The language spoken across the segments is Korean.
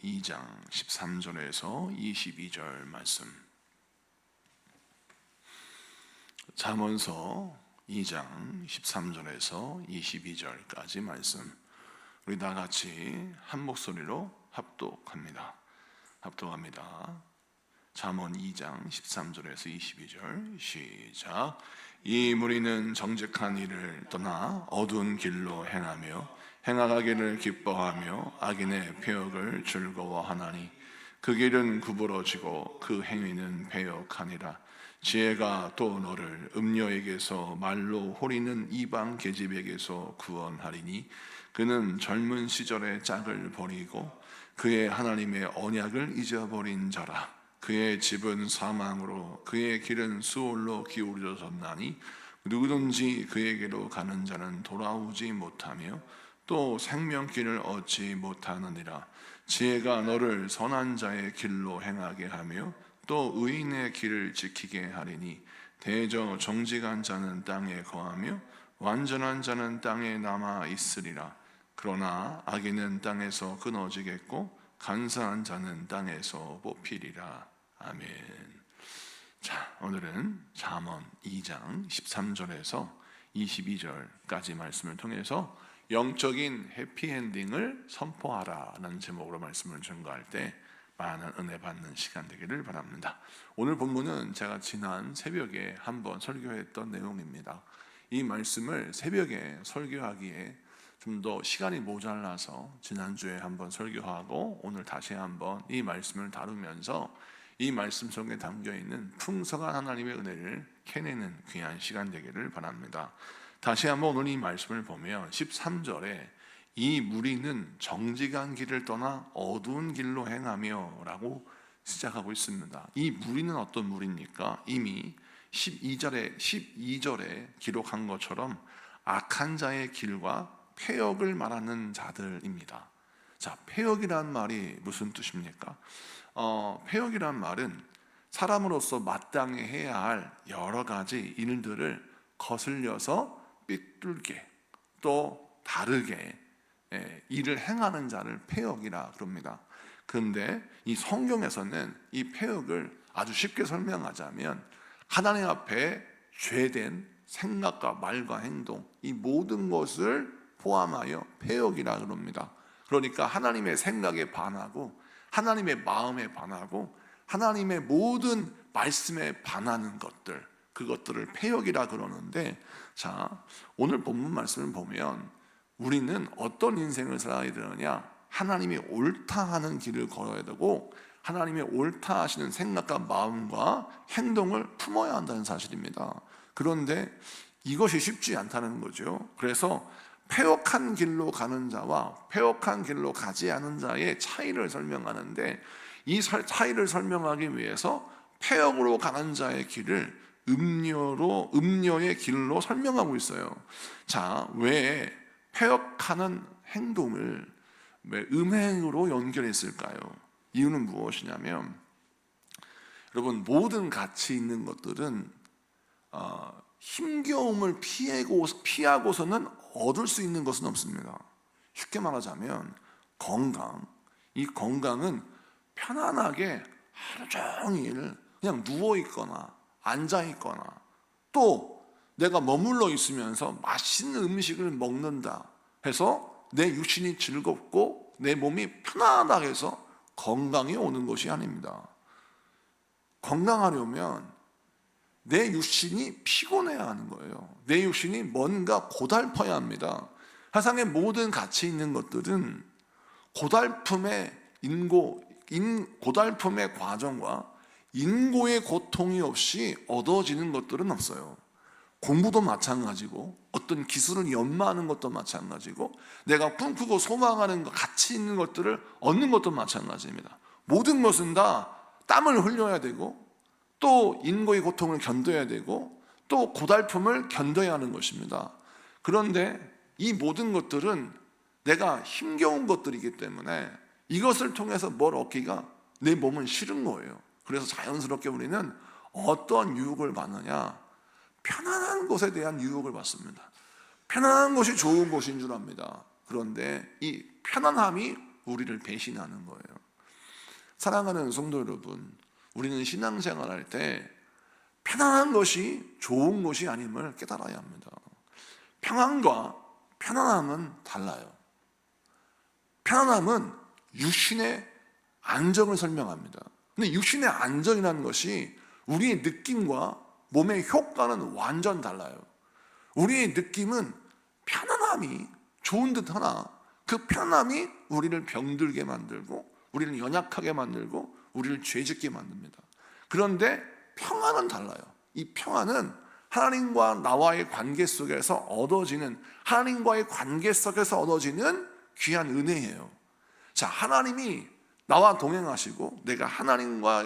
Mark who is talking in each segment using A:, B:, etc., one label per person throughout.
A: 2장 13절에서 22절 말씀. 잠언서 2장 13절에서 22절까지 말씀. 우리 다 같이 한 목소리로 합독합니다. 잠언 2장 13절에서 22절 시작. 이 무리는 정직한 일을 떠나 어두운 길로 행하기를 기뻐하며 악인의 패역을 즐거워하나니 그 길은 구부러지고 그 행위는 패역하니라. 지혜가 또 너를 음녀에게서 말로 호리는 이방 계집에게서 구원하리니 그는 젊은 시절의 짝을 버리고 그의 하나님의 언약을 잊어버린 자라. 그의 집은 사망으로 그의 길은 수올로 기울어졌나니 누구든지 그에게로 가는 자는 돌아오지 못하며 또 생명길을 얻지 못하느니라. 지혜가 너를 선한 자의 길로 행하게 하며 또 의인의 길을 지키게 하리니 대저 정직한 자는 땅에 거하며 완전한 자는 땅에 남아 있으리라. 그러나 악인은 땅에서 끊어지겠고 간사한 자는 땅에서 뽑히리라. 아멘. 자, 오늘은 잠언 2장 13절에서 22절까지 말씀을 통해서 영적인 해피엔딩을 선포하라는 제목으로 말씀을 전가할 때 많은 은혜 받는 시간 되기를 바랍니다. 오늘 본문은 제가 지난 새벽에 한번 설교했던 내용입니다. 이 말씀을 새벽에 설교하기에 좀 더 시간이 모자라서 지난주에 한번 설교하고 오늘 다시 한번 이 말씀을 다루면서 이 말씀 속에 담겨있는 풍성한 하나님의 은혜를 캐내는 귀한 시간 되기를 바랍니다. 다시 한번 오늘 이 말씀을 보면 13절에 이 무리는 정직한 길을 떠나 어두운 길로 행하며 라고 시작하고 있습니다. 이 무리는 어떤 무리입니까? 이미 12절에 기록한 것처럼 악한 자의 길과 패역을 말하는 자들입니다. 자, 패역이란 말이 무슨 뜻입니까? 패역이란 말은 사람으로서 마땅히 해야 할 여러 가지 일들을 거슬려서 삐뚤게 또 다르게 일을 행하는 자를 패역이라 그럽니다. 그런데 이 성경에서는 이 패역을 아주 쉽게 설명하자면 하나님 앞에 죄된 생각과 말과 행동, 이 모든 것을 포함하여 패역이라 그럽니다. 그러니까 하나님의 생각에 반하고 하나님의 마음에 반하고 하나님의 모든 말씀에 반하는 것들, 그것들을 패역이라 그러는데, 자, 오늘 본문 말씀을 보면 우리는 어떤 인생을 살아야 되느냐? 하나님이 옳다 하는 길을 걸어야 되고 하나님의 옳다 하시는 생각과 마음과 행동을 품어야 한다는 사실입니다. 그런데 이것이 쉽지 않다는 거죠. 그래서 패역한 길로 가는 자와 패역한 길로 가지 않은 자의 차이를 설명하는데, 이 차이를 설명하기 위해서 패역으로 가는 자의 길을 음녀의 길로 설명하고 있어요. 자, 왜 패역하는 행동을 왜 음행으로 연결했을까요? 이유는 무엇이냐면, 여러분, 모든 가치 있는 것들은 힘겨움을 피하고서는 얻을 수 있는 것은 없습니다. 쉽게 말하자면 건강, 이 건강은 편안하게 하루 종일 그냥 누워있거나 앉아있거나 또 내가 머물러 있으면서 맛있는 음식을 먹는다 해서 내 육신이 즐겁고 내 몸이 편안하게 해서 건강이 오는 것이 아닙니다. 건강하려면 내 육신이 피곤해야 하는 거예요. 내 육신이 뭔가 고달퍼야 합니다. 세상의 모든 가치 있는 것들은 고달픔의 과정과 인고의 고통이 없이 얻어지는 것들은 없어요. 공부도 마찬가지고 어떤 기술을 연마하는 것도 마찬가지고 내가 꿈꾸고 소망하는 것, 가치 있는 것들을 얻는 것도 마찬가지입니다. 모든 것은 다 땀을 흘려야 되고 또 인고의 고통을 견뎌야 되고 또 고달픔을 견뎌야 하는 것입니다. 그런데 이 모든 것들은 내가 힘겨운 것들이기 때문에 이것을 통해서 뭘 얻기가 내 몸은 싫은 거예요. 그래서 자연스럽게 우리는 어떤 유혹을 받느냐? 편안한 것에 대한 유혹을 받습니다. 편안한 것이 좋은 것인 줄 압니다. 그런데 이 편안함이 우리를 배신하는 거예요. 사랑하는 성도 여러분, 우리는 신앙생활할 때 편안한 것이 좋은 것이 아님을 깨달아야 합니다. 평안과 편안함은 달라요. 편안함은 육신의 안정을 설명합니다. 근데 육신의 안정이라는 것이 우리의 느낌과 몸의 효과는 완전 달라요. 우리의 느낌은 편안함이 좋은 듯 하나 그 편안함이 우리를 병들게 만들고 우리를 연약하게 만들고 우리를 죄짓게 만듭니다. 그런데 평안은 달라요. 이 평안은 하나님과 나와의 관계 속에서 얻어지는, 하나님과의 관계 속에서 얻어지는 귀한 은혜예요. 자, 하나님이 나와 동행하시고 내가 하나님과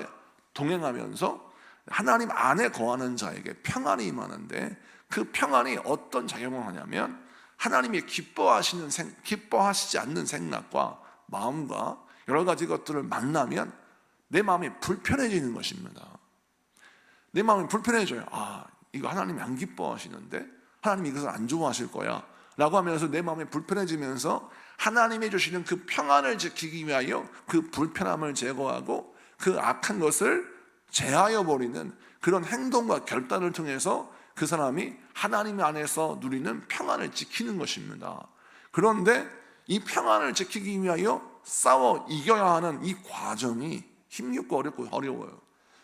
A: 동행하면서 하나님 안에 거하는 자에게 평안이 임하는데, 그 평안이 어떤 작용을 하냐면 하나님이 기뻐하시지 않는 생각과 마음과 여러 가지 것들을 만나면 내 마음이 불편해지는 것입니다. 내 마음이 불편해져요. 이거 하나님이 안 기뻐하시는데, 하나님이 이것을 안 좋아하실 거야 라고 하면서 내 마음이 불편해지면서 하나님이 주시는 그 평안을 지키기 위하여 그 불편함을 제거하고 그 악한 것을 제하여 버리는 그런 행동과 결단을 통해서 그 사람이 하나님 안에서 누리는 평안을 지키는 것입니다. 그런데 이 평안을 지키기 위하여 싸워 이겨야 하는 이 과정이 힘겹고 어려워요.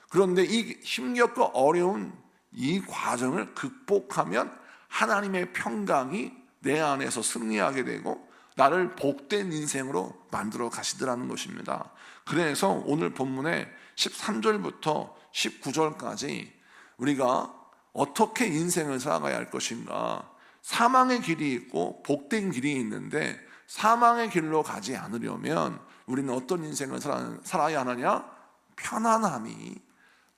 A: 그런데 이 힘겹고 어려운 이 과정을 극복하면 하나님의 평강이 내 안에서 승리하게 되고 나를 복된 인생으로 만들어 가시더라는 것입니다. 그래서 오늘 본문의 13절부터 19절까지 우리가 어떻게 인생을 살아가야 할 것인가, 사망의 길이 있고 복된 길이 있는데 사망의 길로 가지 않으려면 우리는 어떤 인생을 살아야 하느냐? 편안함이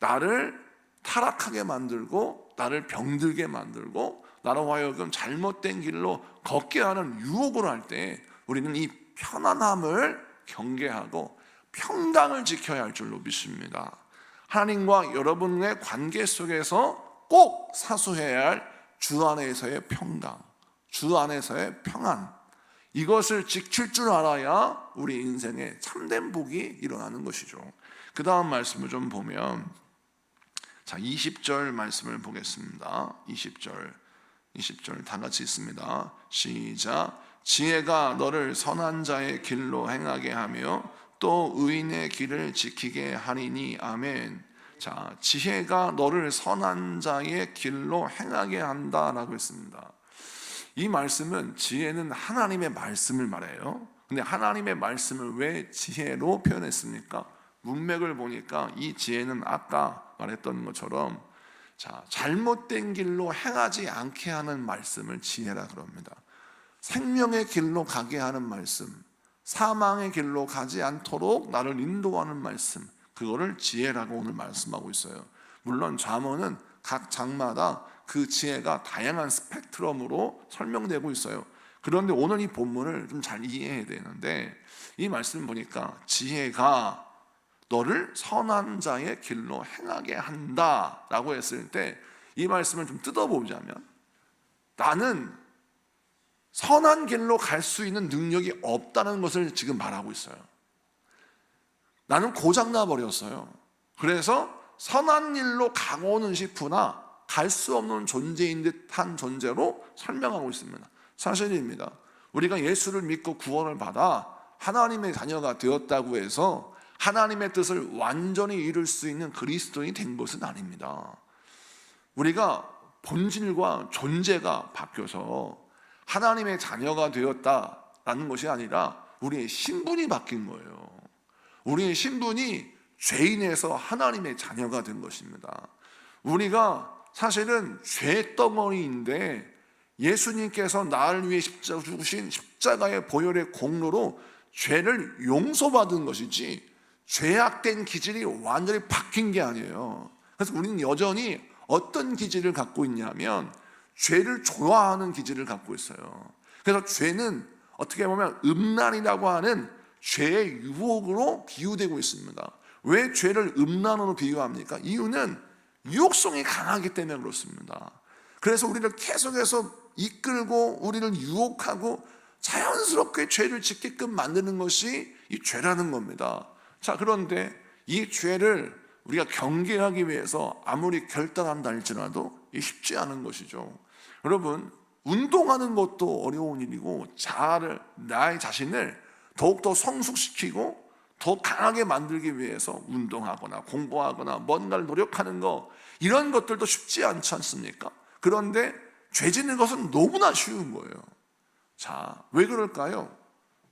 A: 나를 타락하게 만들고 나를 병들게 만들고 나로 하여금 잘못된 길로 걷게 하는 유혹을 할 때 우리는 이 편안함을 경계하고 평강을 지켜야 할 줄로 믿습니다. 하나님과 여러분의 관계 속에서 꼭 사수해야 할 주 안에서의 평강, 주 안에서의 평안, 이것을 지킬 줄 알아야 우리 인생에 참된 복이 일어나는 것이죠. 그 다음 말씀을 좀 보면, 자, 20절 말씀을 보겠습니다. 20절 다 같이 있습니다. 시작. 지혜가 너를 선한 자의 길로 행하게 하며 또 의인의 길을 지키게 하리니. 아멘. 자, 지혜가 너를 선한 자의 길로 행하게 한다라고 했습니다. 이 말씀은, 지혜는 하나님의 말씀을 말해요. 근데 하나님의 말씀을 왜 지혜로 표현했습니까? 문맥을 보니까 이 지혜는 아까 말했던 것처럼, 자, 잘못된 길로 행하지 않게 하는 말씀을 지혜라 그럽니다. 생명의 길로 가게 하는 말씀, 사망의 길로 가지 않도록 나를 인도하는 말씀, 그거를 지혜라고 오늘 말씀하고 있어요. 물론 잠언은 각 장마다 그 지혜가 다양한 스펙트럼으로 설명되고 있어요. 그런데 오늘 이 본문을 좀 잘 이해해야 되는데, 이 말씀을 보니까 지혜가 너를 선한 자의 길로 행하게 한다라고 했을 때, 이 말씀을 좀 뜯어보자면 나는 선한 길로 갈 수 있는 능력이 없다는 것을 지금 말하고 있어요. 나는 고장나 버렸어요. 그래서 선한 일로 가고는 싶으나 갈 수 없는 존재인 듯한 존재로 설명하고 있습니다. 사실입니다. 우리가 예수를 믿고 구원을 받아 하나님의 자녀가 되었다고 해서 하나님의 뜻을 완전히 이룰 수 있는 그리스도인이 된 것은 아닙니다. 우리가 본질과 존재가 바뀌어서 하나님의 자녀가 되었다라는 것이 아니라 우리의 신분이 바뀐 거예요. 우리의 신분이 죄인에서 하나님의 자녀가 된 것입니다. 우리가 사실은 죄덩어리인데 예수님께서 나를 위해 십자가 죽으신 십자가의 보혈의 공로로 죄를 용서받은 것이지 죄악된 기질이 완전히 바뀐 게 아니에요. 그래서 우리는 여전히 어떤 기질을 갖고 있냐면 죄를 좋아하는 기질을 갖고 있어요. 그래서 죄는 어떻게 보면 음란이라고 하는 죄의 유혹으로 비유되고 있습니다. 왜 죄를 음란으로 비유합니까? 이유는 유혹성이 강하기 때문에 그렇습니다. 그래서 우리를 계속해서 이끌고 우리를 유혹하고 자연스럽게 죄를 짓게끔 만드는 것이 이 죄라는 겁니다. 자, 그런데 이 죄를 우리가 경계하기 위해서 아무리 결단한다 할지라도 쉽지 않은 것이죠. 여러분, 운동하는 것도 어려운 일이고 나의 자신을 더욱더 성숙시키고 더 강하게 만들기 위해서 운동하거나 공부하거나 뭔가를 노력하는 거, 이런 것들도 쉽지 않지 않습니까? 그런데 죄 짓는 것은 너무나 쉬운 거예요. 자, 왜 그럴까요?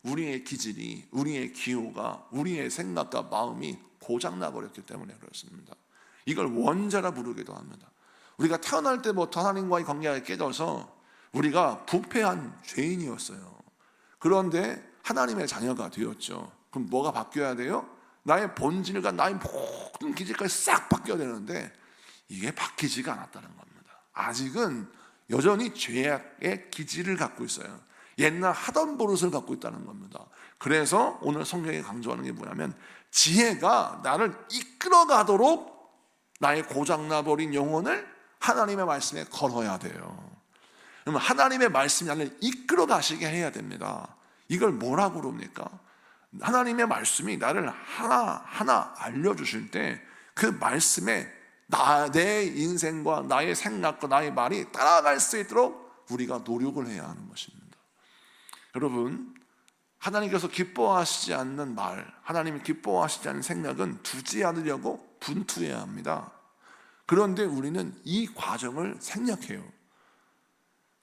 A: 우리의 기질이, 우리의 기호가, 우리의 생각과 마음이 고장나 버렸기 때문에 그렇습니다. 이걸 원죄라 부르기도 합니다. 우리가 태어날 때부터 하나님과의 관계가 깨져서 우리가 부패한 죄인이었어요. 그런데 하나님의 자녀가 되었죠. 그럼 뭐가 바뀌어야 돼요? 나의 본질과 나의 모든 기질까지 싹 바뀌어야 되는데 이게 바뀌지가 않았다는 겁니다. 아직은 여전히 죄악의 기질을 갖고 있어요. 옛날 하던 버릇을 갖고 있다는 겁니다. 그래서 오늘 성경이 강조하는 게 뭐냐면, 지혜가 나를 이끌어가도록 나의 고장나버린 영혼을 하나님의 말씀에 걸어야 돼요. 그러면 하나님의 말씀이 나를 이끌어가시게 해야 됩니다. 이걸 뭐라고 그럽니까? 하나님의 말씀이 나를 하나하나 알려주실 때 그 말씀에 내 인생과 나의 생각과 나의 말이 따라갈 수 있도록 우리가 노력을 해야 하는 것입니다. 여러분, 하나님께서 기뻐하시지 않는 말, 하나님이 기뻐하시지 않는 생각은 두지 않으려고 분투해야 합니다. 그런데 우리는 이 과정을 생략해요.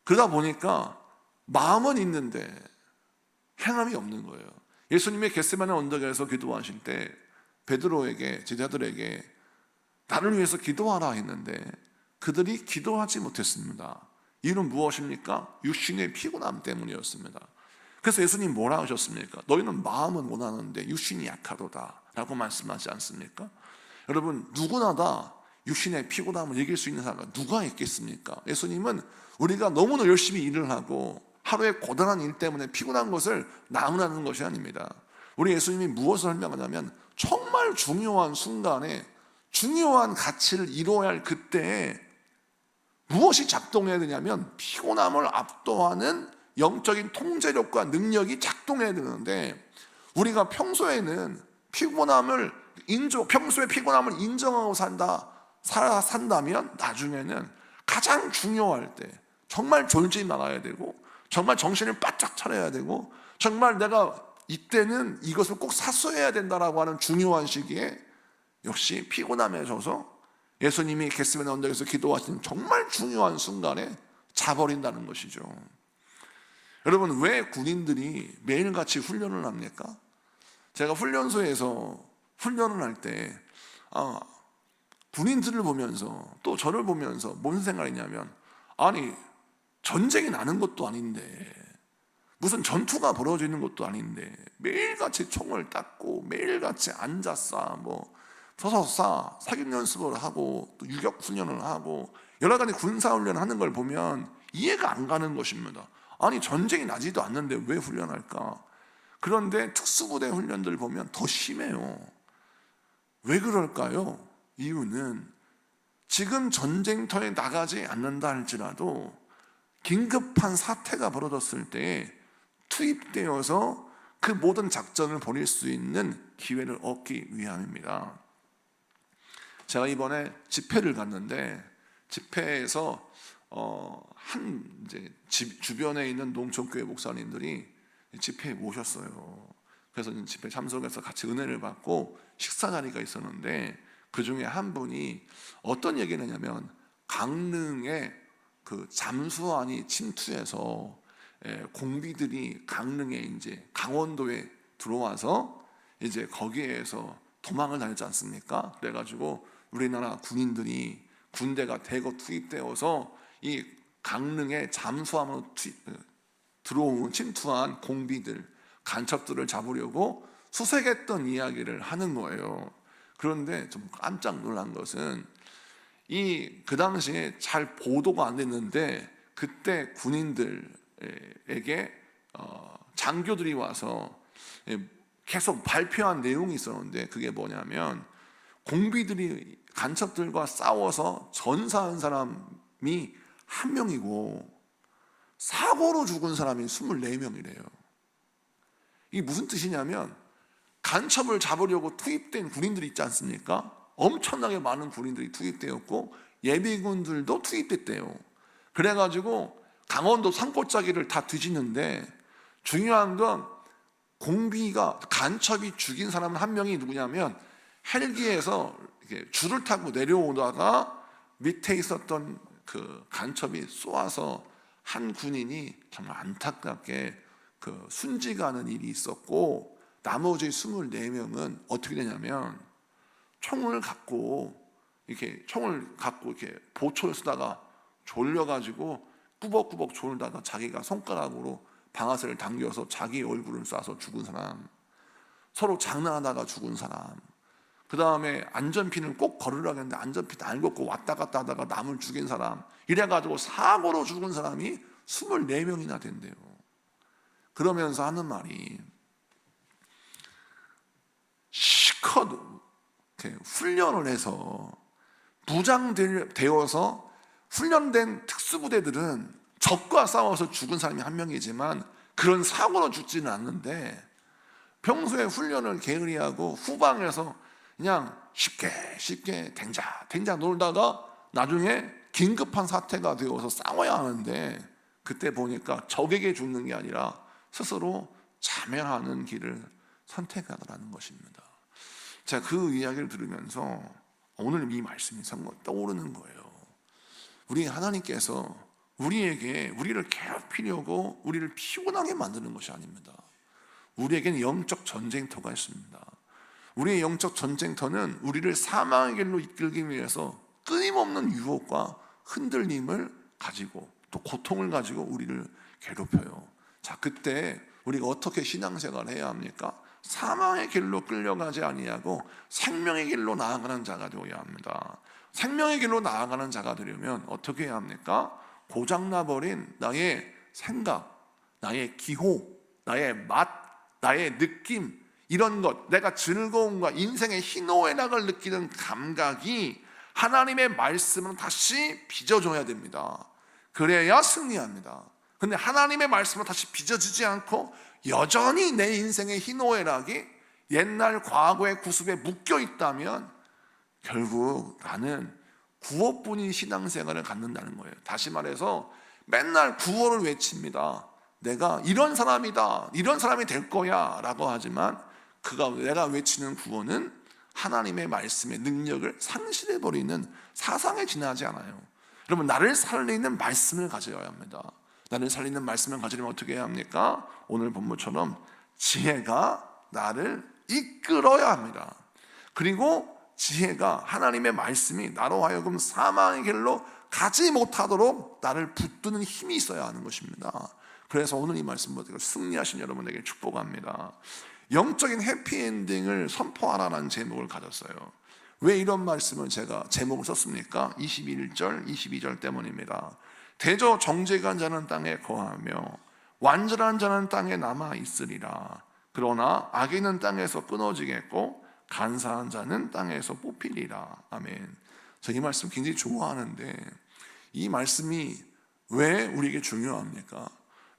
A: 그러다 보니까 마음은 있는데 행함이 없는 거예요. 예수님의 겟세마네 언덕에서 기도하실 때 베드로에게, 제자들에게 나를 위해서 기도하라 했는데 그들이 기도하지 못했습니다. 이유는 무엇입니까? 육신의 피곤함 때문이었습니다. 그래서 예수님 뭐라 하셨습니까? 너희는 마음은 원하는데 육신이 약하도다 라고 말씀하지 않습니까? 여러분, 누구나 다 육신의 피곤함을 이길 수 있는 사람은 누가 있겠습니까? 예수님은 우리가 너무나 열심히 일을 하고 하루의 고단한 일 때문에 피곤한 것을 나무라는 것이 아닙니다. 우리 예수님이 무엇을 설명하냐면, 정말 중요한 순간에 중요한 가치를 이루어야 할 그때에 무엇이 작동해야 되냐면 피곤함을 압도하는 영적인 통제력과 능력이 작동해야 되는데, 우리가 평소에 피곤함을 인정하고 산다면 나중에는 가장 중요할 때 정말 졸지 말아야 되고, 정말 정신을 바짝 차려야 되고, 정말 내가 이때는 이것을 꼭 사수해야 된다라고 하는 중요한 시기에 역시 피곤함에 져서 예수님이 겟세마네 언덕에서 기도하신 정말 중요한 순간에 자버린다는 것이죠. 여러분, 왜 군인들이 매일같이 훈련을 합니까? 제가 훈련소에서 훈련을 할 때 군인들을 보면서 또 저를 보면서 뭔 생각이냐면, 아니, 전쟁이 나는 것도 아닌데, 무슨 전투가 벌어지는 것도 아닌데 매일같이 총을 닦고 매일같이 앉아서 서서 사격 연습을 하고 또 유격 훈련을 하고 여러 가지 군사 훈련을 하는 걸 보면 이해가 안 가는 것입니다. 아니, 전쟁이 나지도 않는데 왜 훈련할까? 그런데 특수부대 훈련들 보면 더 심해요. 왜 그럴까요? 이유는 지금 전쟁터에 나가지 않는다 할지라도 긴급한 사태가 벌어졌을 때 투입되어서 그 모든 작전을 벌일 수 있는 기회를 얻기 위함입니다. 제가 이번에 집회를 갔는데, 집회에서 주변에 있는 농촌교회 목사님들이 집회에 모셨어요. 그래서 집회 참석해서 같이 은혜를 받고 식사 자리가 있었는데, 그 중에 한 분이 어떤 얘기를 했냐면, 강릉에 그 잠수함이 침투해서 공비들이 강릉에 강원도에 들어와서 거기에서 도망을 다녔지 않습니까? 그래가지고 우리나라 군인들이, 군대가 대거 투입되어서 이 강릉에 잠수함으로 침투한 공비들, 간첩들을 잡으려고 수색했던 이야기를 하는 거예요. 그런데 좀 깜짝 놀란 것은, 그 당시에 잘 보도가 안 됐는데 그때 군인들에게 장교들이 와서 계속 발표한 내용이 있었는데, 그게 뭐냐면 공비들이 간첩들과 싸워서 전사한 사람이 1명이고 사고로 죽은 사람이 24명이래요. 이게 무슨 뜻이냐면, 간첩을 잡으려고 투입된 군인들이 있지 않습니까? 엄청나게 많은 군인들이 투입되었고 예비군들도 투입됐대요. 그래가지고 강원도 산골짜기를 다 뒤지는데, 중요한 건 공비가 간첩이 죽인 사람 한 명이 누구냐면, 헬기에서 이렇게 줄을 타고 내려오다가 밑에 있었던 그 간첩이 쏘아서 한 군인이 정말 안타깝게 그 순직하는 일이 있었고, 나머지 24명은 어떻게 되냐면 총을 갖고 이렇게 보초를 쓰다가 졸려가지고 꾸벅꾸벅 졸다가 자기가 손가락으로 방아쇠를 당겨서 자기 얼굴을 쏴서 죽은 사람, 서로 장난하다가 죽은 사람, 그 다음에 안전핀을 꼭 걸으라고 했는데 안전핀 안 걷고 왔다 갔다 하다가 남을 죽인 사람, 이래가지고 사고로 죽은 사람이 24명이나 된대요. 그러면서 하는 말이, 실컷 훈련을 해서 부장되어서 훈련된 특수부대들은 적과 싸워서 죽은 사람이 한 명이지만 그런 사고로 죽지는 않는데, 평소에 훈련을 게으리하고 후방에서 그냥 쉽게 댕자 놀다가 나중에 긴급한 사태가 되어서 싸워야 하는데, 그때 보니까 적에게 죽는 게 아니라 스스로 자멸하는 길을 선택하라는 것입니다. 제가 그 이야기를 들으면서 오늘 이 말씀이 떠오르는 거예요. 우리 하나님께서 우리를 괴롭히려고 우리를 피곤하게 만드는 것이 아닙니다. 우리에게는 영적 전쟁터가 있습니다. 우리의 영적 전쟁터는 우리를 사망의 길로 이끌기 위해서 끊임없는 유혹과 흔들림을 가지고 또 고통을 가지고 우리를 괴롭혀요. 자, 그때 우리가 어떻게 신앙생활을 해야 합니까? 사망의 길로 끌려가지 아니하고 생명의 길로 나아가는 자가 되어야 합니다. 생명의 길로 나아가는 자가 되려면 어떻게 해야 합니까? 고장나버린 나의 생각, 나의 기호, 나의 맛, 나의 느낌, 이런 것, 내가 즐거움과 인생의 희노애락을 느끼는 감각이 하나님의 말씀은 다시 빚어줘야 됩니다. 그래야 승리합니다. 근데 하나님의 말씀은 다시 빚어지지 않고 여전히 내 인생의 희노애락이 옛날 과거의 구습에 묶여 있다면 결국 나는 구원뿐인 신앙생활을 갖는다는 거예요. 다시 말해서 맨날 구원을 외칩니다. 내가 이런 사람이다, 이런 사람이 될 거야 라고 하지만 내가 외치는 구원은 하나님의 말씀의 능력을 상실해버리는 사상에 지나지 않아요. 여러분, 나를 살리는 말씀을 가져야 합니다. 나를 살리는 말씀을 가지려면 어떻게 해야 합니까? 오늘 본문처럼 지혜가 나를 이끌어야 합니다. 그리고 지혜가, 하나님의 말씀이 나로 하여금 사망의 길로 가지 못하도록 나를 붙드는 힘이 있어야 하는 것입니다. 그래서 오늘 이 말씀 보고 승리하신 여러분에게 축복합니다. 영적인 해피엔딩을 선포하라는 제목을 가졌어요. 왜 이런 말씀을 제가 제목을 썼습니까? 21절, 22절 때문입니다. 대저 정죄한 자는 땅에 거하며 완전한 자는 땅에 남아 있으리라. 그러나 악인은 땅에서 끊어지겠고 간사한 자는 땅에서 뽑히리라. 아멘. 저 이 말씀 굉장히 좋아하는데, 이 말씀이 왜 우리에게 중요합니까?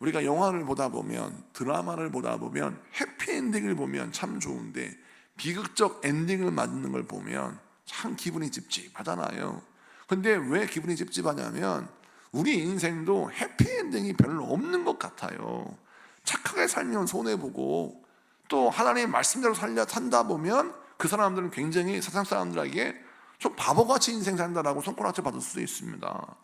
A: 우리가 영화를 보다 보면, 드라마를 보다 보면 해피엔딩을 보면 참 좋은데 비극적 엔딩을 맞는 걸 보면 참 기분이 찝찝하잖아요. 근데 왜 기분이 찝찝하냐면 우리 인생도 해피엔딩이 별로 없는 것 같아요. 착하게 살면 손해보고 또 하나님의 말씀대로 산다 보면 그 사람들은 굉장히 세상 사람들에게 좀 바보같이 인생 산다라고 손가락질 받을 수도 있습니다.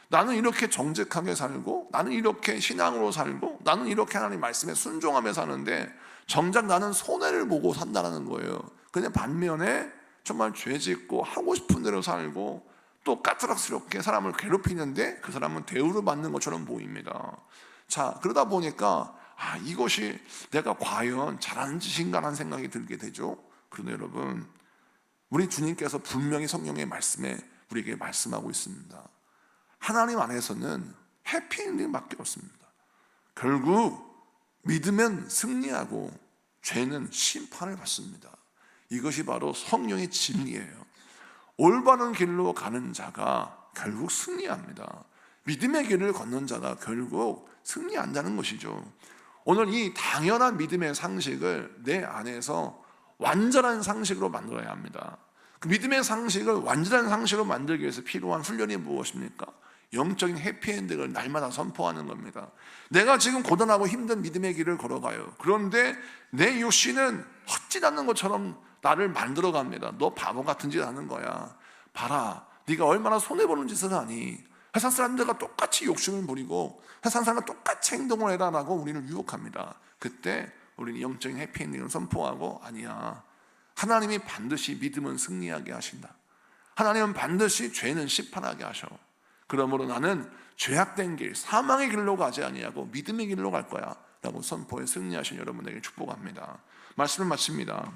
A: 나는 이렇게 정직하게 살고, 나는 이렇게 신앙으로 살고, 나는 이렇게 하나님 말씀에 순종하며 사는데 정작 나는 손해를 보고 산다는 거예요. 근데 반면에 정말 죄짓고 하고 싶은 대로 살고 또 까탈스럽게 사람을 괴롭히는데 그 사람은 대우를 받는 것처럼 보입니다. 자, 그러다 보니까 이것이 내가 과연 잘하는 짓인가 라는 생각이 들게 되죠. 그런데 여러분, 우리 주님께서 분명히 성령의 말씀에 우리에게 말씀하고 있습니다. 하나님 안에서는 해피엔딩밖에 없습니다. 결국 믿으면 승리하고 죄는 심판을 받습니다. 이것이 바로 성령의 진리예요. 올바른 길로 가는 자가 결국 승리합니다. 믿음의 길을 걷는 자가 결국 승리한다는 것이죠. 오늘 이 당연한 믿음의 상식을 내 안에서 완전한 상식으로 만들어야 합니다. 그 믿음의 상식을 완전한 상식으로 만들기 위해서 필요한 훈련이 무엇입니까? 영적인 해피엔딩을 날마다 선포하는 겁니다. 내가 지금 고단하고 힘든 믿음의 길을 걸어가요. 그런데 내 육신은 헛짓 않는 것처럼 나를 만들어 갑니다. 너 바보 같은 짓 하는 거야. 봐라, 네가 얼마나 손해보는 짓을 하니. 세상 사람들과 똑같이 욕심을 부리고 세상 사람과 똑같이 행동을 해라라고 우리를 유혹합니다. 그때 우리는 영적인 해피엔딩을 선포하고, 아니야, 하나님이 반드시 믿음은 승리하게 하신다. 하나님은 반드시 죄는 심판하게 하셔. 그러므로 나는 죄악된 길, 사망의 길로 가지 아니하고 믿음의 길로 갈 거야 라고 선포해 승리하신 여러분에게 축복합니다. 말씀을 마칩니다.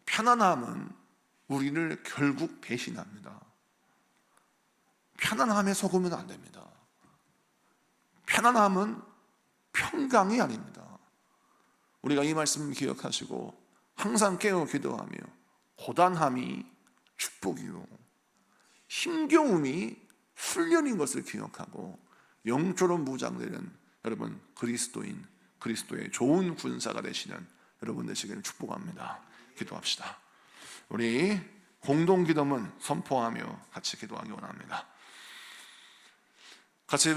A: 편안함은 우리를 결국 배신합니다. 편안함에 속으면 안 됩니다. 편안함은 평강이 아닙니다. 우리가 이 말씀을 기억하시고 항상 깨어 기도하며, 고단함이 축복이요 힘겨움이 훈련인 것을 기억하고 영적으로 무장되는 여러분 그리스도인, 그리스도의 좋은 군사가 되시는 여러분 되시기를 축복합니다. 기도합시다. 우리 공동기도문 선포하며 같이 기도하기 원합니다. 같이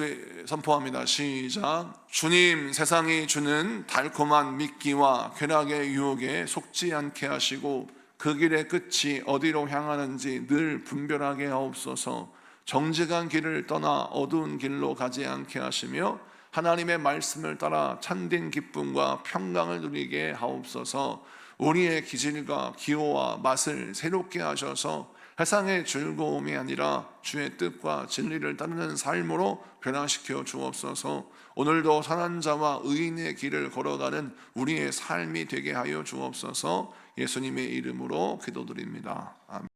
A: 선포합니다. 시작. 주님, 세상이 주는 달콤한 미끼와 쾌락의 유혹에 속지 않게 하시고 그 길의 끝이 어디로 향하는지 늘 분별하게 하옵소서. 정직한 길을 떠나 어두운 길로 가지 않게 하시며 하나님의 말씀을 따라 참된 기쁨과 평강을 누리게 하옵소서. 우리의 기질과 기호와 맛을 새롭게 하셔서 세상의 즐거움이 아니라 주의 뜻과 진리를 따르는 삶으로 변화시켜 주옵소서. 오늘도 선한 자와 의인의 길을 걸어가는 우리의 삶이 되게 하여 주옵소서. 예수님의 이름으로 기도드립니다. 아멘.